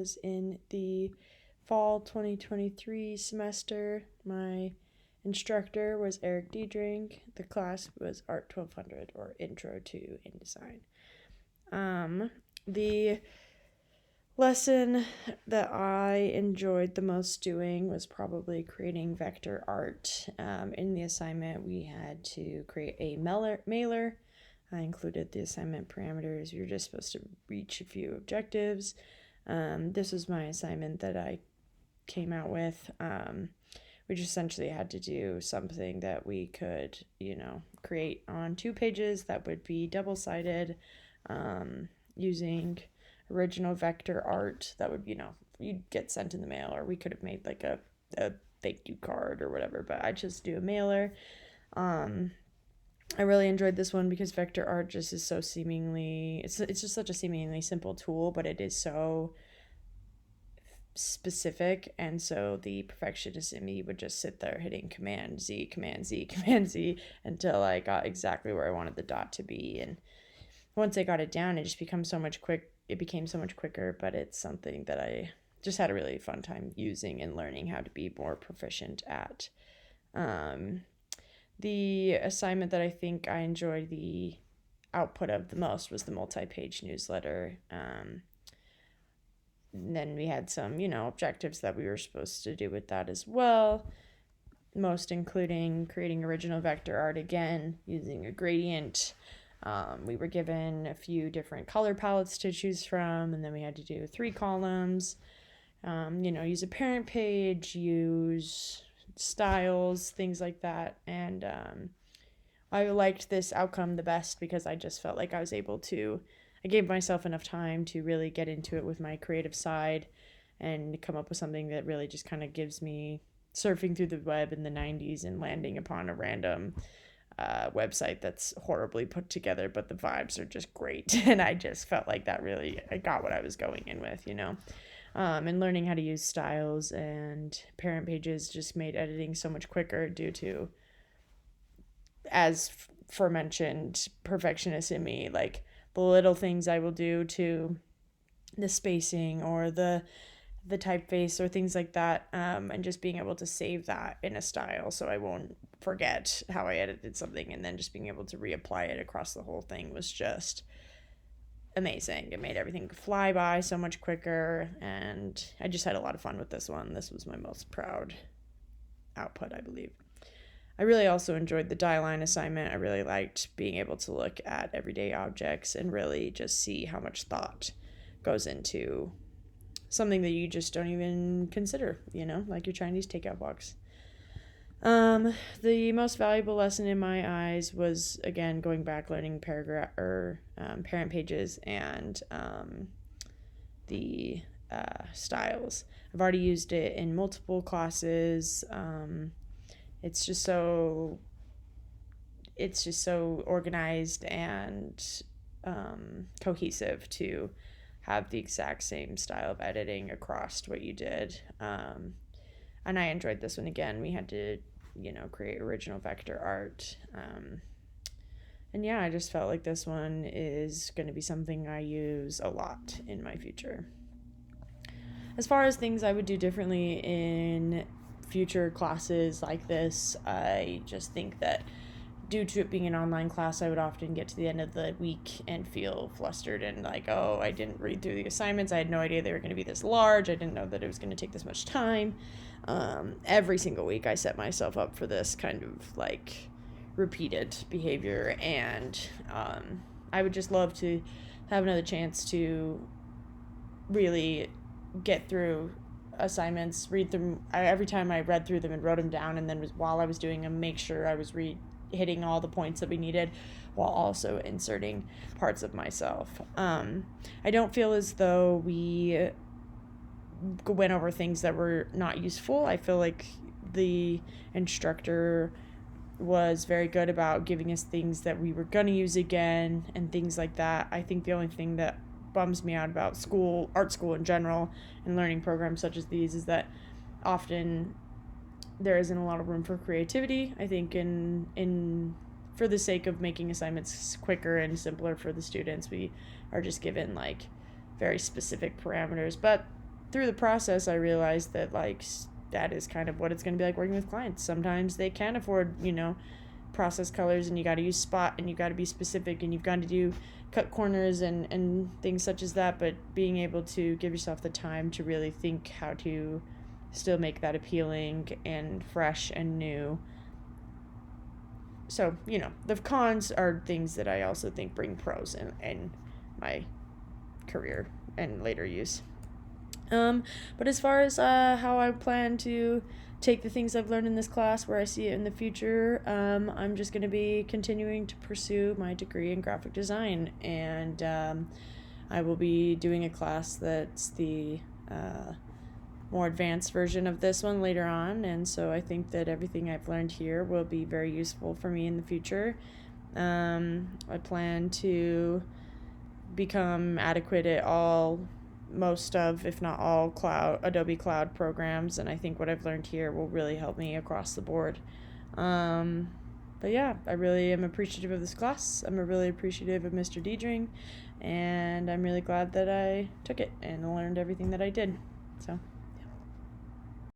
was in the fall 2023 semester. My instructor was Eric Diedring. The class was Art 1200, or Intro to InDesign. The lesson that I enjoyed the most doing was probably creating vector art. In the assignment, we had to create a mailer. I included the assignment parameters. We were just supposed to reach a few objectives. This was my assignment that I came out with. We just essentially had to do something that we could, create on 2 pages that would be double-sided, using original vector art that would, you'd get sent in the mail, or we could have made like a thank you card or whatever, but I just do a mailer. I really enjoyed this one because vector art just is so seemingly, it's just such a seemingly simple tool, but it is so specific, and so the perfectionist in me would just sit there hitting Command Z, Command Z, Command Z until I got exactly where I wanted the dot to be. And once I got it down, it became so much quicker, but it's something that I just had a really fun time using and learning how to be more proficient at. The assignment that I think I enjoyed the output of the most was the multi-page newsletter. And then we had some, objectives that we were supposed to do with that as well, most including creating original vector art again, using a gradient. We were given a few different color palettes to choose from, and then we had to do 3 columns, use a parent page, use styles, things like that. And I liked this outcome the best because I just felt like I gave myself enough time to really get into it with my creative side and come up with something that really just kind of gives me surfing through the web in the 90s and landing upon a random website that's horribly put together, but the vibes are just great. And I just felt like I got what I was going in with, and learning how to use styles and parent pages just made editing so much quicker due to, as aforementioned, perfectionist in me, like the little things I will do to the spacing or the typeface or things like that, and just being able to save that in a style so I won't forget how I edited something, and then just being able to reapply it across the whole thing was just amazing. It made everything fly by so much quicker, and I just had a lot of fun with this one. This was my most proud output, I believe. I really also enjoyed the die line assignment. I really liked being able to look at everyday objects and really just see how much thought goes into something that you just don't even consider, like your Chinese takeout box. The most valuable lesson in my eyes was, again, going back, learning parent pages and the styles. I've already used it in multiple classes. It's just so organized and cohesive to have the exact same style of editing across what you did. And I enjoyed this one again. We had to, create original vector art. And yeah, I just felt like this one is going to be something I use a lot in my future. As far as things I would do differently in future classes like this, I just think that due to it being an online class, I would often get to the end of the week and feel flustered and like, oh, I didn't read through the assignments. I had no idea they were going to be this large. I didn't know that it was going to take this much time. Every single week I set myself up for this kind of like repeated behavior, and I would just love to have another chance to really get through assignments, read them. Every time I read through them and wrote them down, and then while I was doing them, make sure I was hitting all the points that we needed while also inserting parts of myself. I don't feel as though we went over things that were not useful. I feel like the instructor was very good about giving us things that we were going to use again and things like that. I think the only thing that bums me out about art school in general, and learning programs such as these, is that often there isn't a lot of room for creativity. I think in for the sake of making assignments quicker and simpler for the students, we are just given like very specific parameters. But through the process, I realized that, like, that is kind of what it's going to be like working with clients. Sometimes they can't afford, process colors, and you got to use spot, and you got to be specific, and you've got to do cut corners and things such as that. But being able to give yourself the time to really think how to still make that appealing and fresh and new. So, the cons are things that I also think bring pros in my career and later use. But as far as how I plan to take the things I've learned in this class where I see it in the future, I'm just going to be continuing to pursue my degree in graphic design, and I will be doing a class that's the more advanced version of this one later on, and so I think that everything I've learned here will be very useful for me in the future. I plan to become adequate at most of, if not all, Adobe Cloud programs, and I think what I've learned here will really help me across the board. But yeah, I really am appreciative of this class. I'm really appreciative of Mr. Diedring, and I'm really glad that I took it and learned everything that I did. So